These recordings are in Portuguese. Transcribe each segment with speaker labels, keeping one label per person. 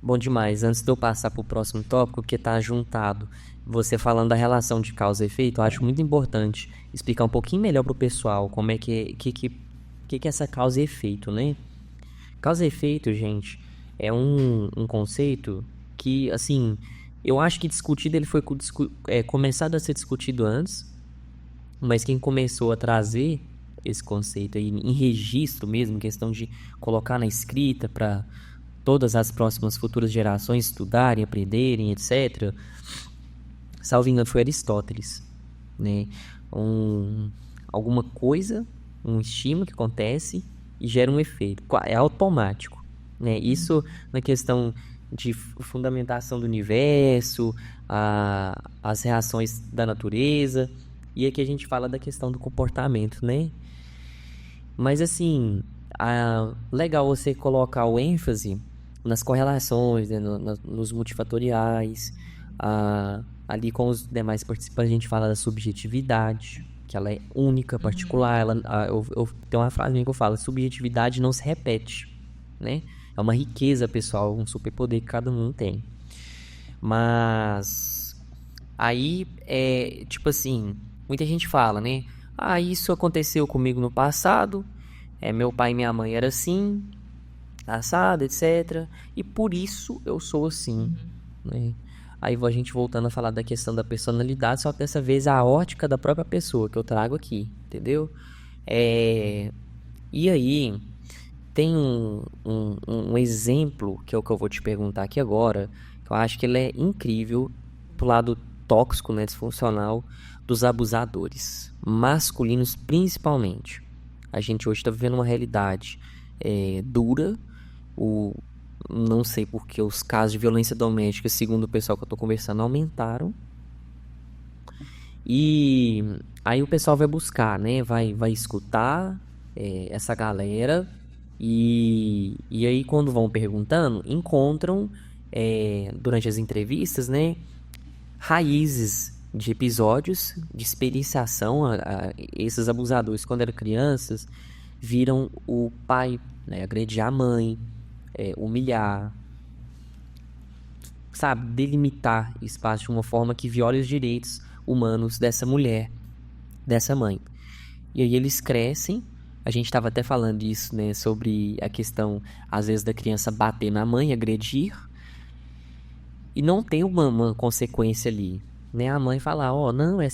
Speaker 1: Bom demais. Antes de eu passar para o próximo tópico, que está juntado, você falando da relação de causa e efeito, eu acho muito importante explicar um pouquinho melhor para o pessoal como é que é essa causa e efeito, né? Causa e efeito, gente, é um conceito que, assim, eu acho que discutido ele foi começado a ser discutido antes, mas quem começou a trazer esse conceito aí em registro mesmo, questão de colocar na escrita para todas as próximas futuras gerações estudarem, aprenderem, etc. Salvo engano, foi Aristóteles, né? Um, alguma coisa, um estímulo que acontece e gera um efeito. É automático, né? Isso na questão de fundamentação do universo, as reações da natureza. E aqui a gente fala da questão do comportamento, né? Mas assim, legal você colocar o ênfase nas correlações, né, nos multifatoriais, ali com os demais participantes a gente fala da subjetividade, que ela é única, particular. Eu tenho uma frase minha que eu falo: subjetividade não se repete, né? É uma riqueza pessoal, um superpoder que cada um tem. Mas aí é tipo assim, muita gente fala, né? Ah, isso aconteceu comigo no passado. Meu pai e minha mãe eram assim, assado, etc. E por isso eu sou assim, né? Aí a gente voltando a falar da questão da personalidade, só que dessa vez a ótica da própria pessoa que eu trago aqui, entendeu? E aí tem um exemplo que é o que eu vou te perguntar aqui agora, que eu acho que ele é incrível pro lado tóxico, né, disfuncional dos abusadores, masculinos principalmente. A gente hoje está vivendo uma realidade dura. Não sei porque os casos de violência doméstica, segundo o pessoal que eu tô conversando, aumentaram. E aí o pessoal vai buscar, né? Vai escutar essa galera. E aí, quando vão perguntando, encontram durante as entrevistas, né? Raízes de episódios de experienciação. Esses abusadores, quando eram crianças, viram o pai, né, agredir a mãe, humilhar, sabe, delimitar espaço de uma forma que viola os direitos humanos dessa mulher, dessa mãe. E aí eles crescem. A gente estava até falando disso, né, sobre a questão, às vezes, da criança bater na mãe, agredir, e não tem uma consequência ali, né? A mãe falar: ó, não, é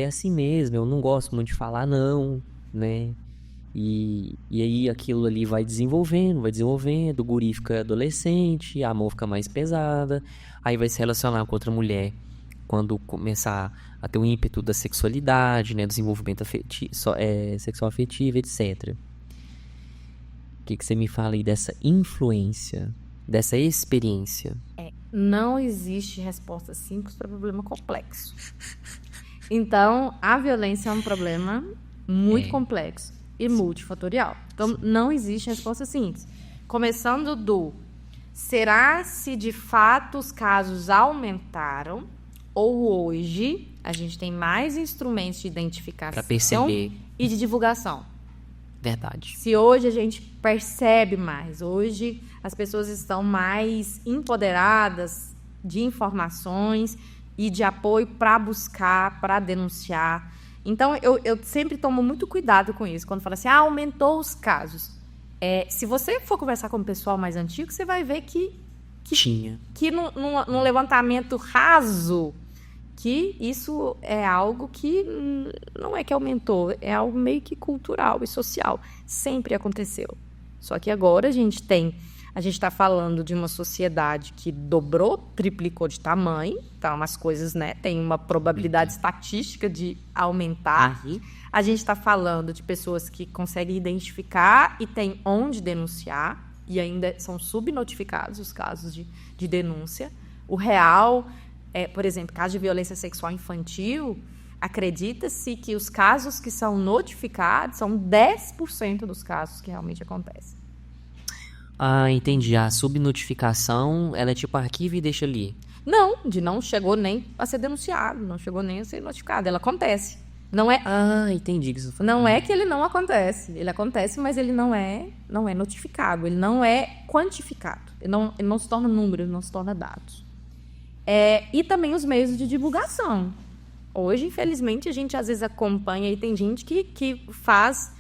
Speaker 1: assim mesmo, eu não gosto muito de falar não, né? E aí aquilo ali vai desenvolvendo, o guri fica adolescente, a mão fica mais pesada, aí vai se relacionar com outra mulher quando começar a ter um ímpeto da sexualidade, né, desenvolvimento sexual afetivo, etc. O que você me fala aí dessa influência, dessa experiência?
Speaker 2: Não existe resposta simples para problema complexo. Então, a violência é um problema muito complexo e multifatorial. Então, não existe resposta simples. Começando do: será se de fato os casos aumentaram ou hoje a gente tem mais instrumentos de identificação
Speaker 1: Pra perceber.
Speaker 2: e de divulgação?
Speaker 1: Verdade.
Speaker 2: Se hoje a gente percebe mais, hoje as pessoas estão mais empoderadas de informações e de apoio para buscar, para denunciar. Então, eu sempre tomo muito cuidado com isso, quando fala assim: aumentou os casos. Se você for conversar com o pessoal mais antigo, você vai ver que
Speaker 1: Tinha.
Speaker 2: num levantamento raso, que isso é algo que não é que aumentou, é algo meio que cultural e social. Sempre aconteceu. Só que agora a gente está falando de uma sociedade que dobrou, triplicou de tamanho, então as coisas, né, tem uma probabilidade estatística de aumentar. A gente está falando de pessoas que conseguem identificar e tem onde denunciar, e ainda são subnotificados os casos de denúncia. O real... por exemplo, caso de violência sexual infantil, acredita-se que os casos que são notificados são 10% dos casos que realmente acontecem.
Speaker 1: Ah, entendi. A subnotificação, ela é tipo arquivo e deixa ali.
Speaker 2: Não chegou nem a ser denunciado, não chegou nem a ser notificado. Ela acontece. Não é,
Speaker 1: Entendi o que você falou.
Speaker 2: não é que ele não acontece. Ele acontece, mas ele não é notificado. Ele não é quantificado. Ele não se torna número, ele não se torna dados. E também os meios de divulgação. Hoje, infelizmente, a gente às vezes acompanha e tem gente que faz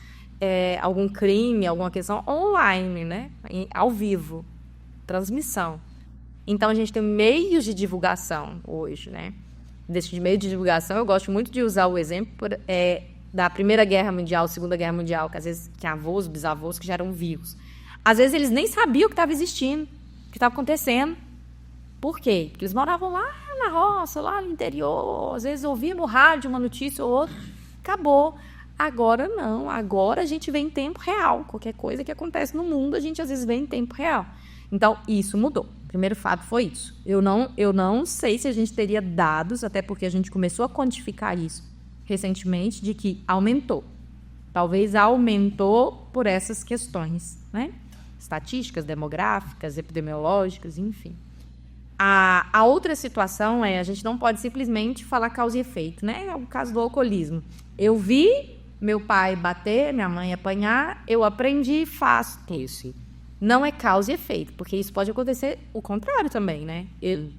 Speaker 2: algum crime, alguma questão online, né? Ao vivo. Transmissão. Então, a gente tem meios de divulgação hoje, né? Desse meio de divulgação, eu gosto muito de usar o exemplo da Primeira Guerra Mundial, Segunda Guerra Mundial, que às vezes tinha avós, bisavós que já eram vivos. Às vezes eles nem sabiam o que estava existindo, o que estava acontecendo. Por quê? Porque eles moravam lá na roça, lá no interior, às vezes ouviam no rádio uma notícia ou outra, acabou. Agora não, agora a gente vê em tempo real. Qualquer coisa que acontece no mundo, a gente às vezes vê em tempo real. Então, isso mudou. O primeiro fato foi isso. Eu não sei se a gente teria dados, até porque a gente começou a quantificar isso recentemente, de que aumentou. Talvez aumentou por essas questões, né? Estatísticas, demográficas, epidemiológicas, enfim. A outra situação a gente não pode simplesmente falar causa e efeito, né? É o caso do alcoolismo. Eu vi meu pai bater, minha mãe apanhar, eu aprendi e faço isso. Não é causa e efeito, porque isso pode acontecer o contrário também, né?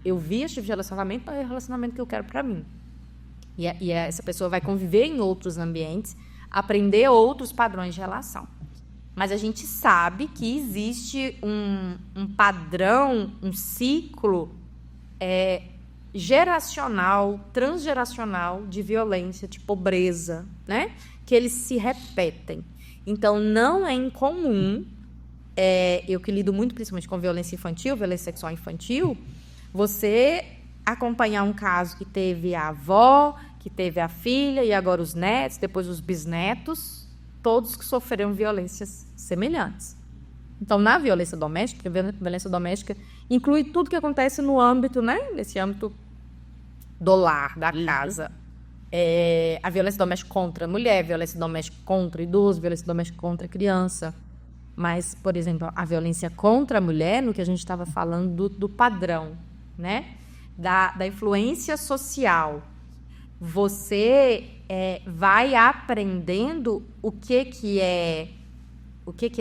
Speaker 2: Eu vi esse tipo de relacionamento, não é o relacionamento que eu quero para mim. E essa pessoa vai conviver em outros ambientes, aprender outros padrões de relação. Mas a gente sabe que existe um padrão, um ciclo geracional, transgeracional de violência, de pobreza, né? Que eles se repetem. Então, não é incomum... eu que lido muito principalmente com violência infantil, violência sexual infantil, você acompanhar um caso que teve a avó, que teve a filha e agora os netos, depois os bisnetos, todos que sofreram violências semelhantes. Então, na violência doméstica, a violência doméstica inclui tudo que acontece no âmbito, né? Nesse âmbito do lar, da casa. A violência doméstica contra a mulher, violência doméstica contra idoso, violência doméstica contra a criança. Mas, por exemplo, a violência contra a mulher, no que a gente estava falando do padrão, né? Da influência social. Você vai aprendendo o que é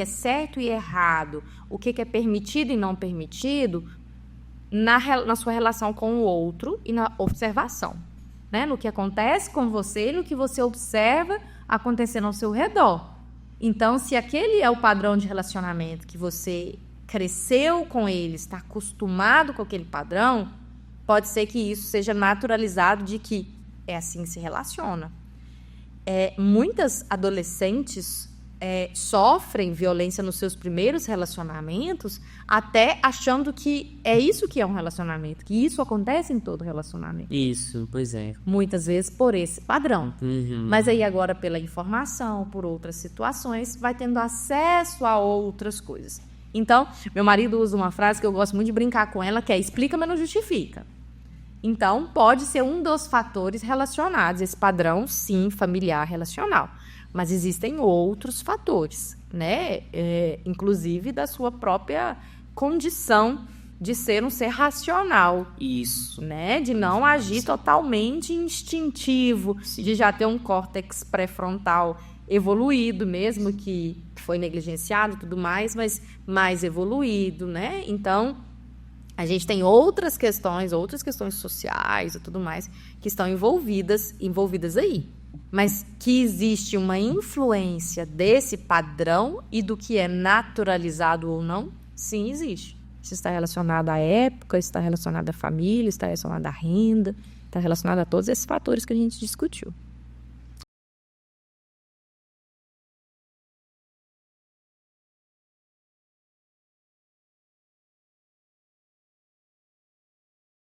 Speaker 2: certo e errado, o que é permitido e não permitido na sua relação com o outro e na observação, né? No que acontece com você e no que você observa acontecendo ao seu redor. Então, se aquele é o padrão de relacionamento que você cresceu com ele, está acostumado com aquele padrão, pode ser que isso seja naturalizado de que é assim que se relaciona. Muitas adolescentes sofrem violência nos seus primeiros relacionamentos, até achando que é isso que é um relacionamento, que isso acontece em todo relacionamento.
Speaker 1: Isso, pois é.
Speaker 2: Muitas vezes por esse padrão.
Speaker 1: Uhum.
Speaker 2: Mas aí agora, pela informação, por outras situações, vai tendo acesso a outras coisas. Então, meu marido usa uma frase que eu gosto muito de brincar com ela, que é: explica, mas não justifica. Então, pode ser um dos fatores relacionados, esse padrão, sim, familiar relacional. Mas existem outros fatores, né? Inclusive da sua própria condição de ser um ser racional.
Speaker 1: Isso.
Speaker 2: Né? De não agir totalmente instintivo,
Speaker 1: Sim.
Speaker 2: De já ter um córtex pré-frontal evoluído, mesmo que foi negligenciado e tudo mais, mas mais evoluído, né? Então, a gente tem outras questões sociais e tudo mais, que estão envolvidas aí. Mas que existe uma influência desse padrão e do que é naturalizado ou não, sim, existe. Isso está relacionado à época, está relacionado à família, está relacionado à renda, está relacionado a todos esses fatores que a gente discutiu.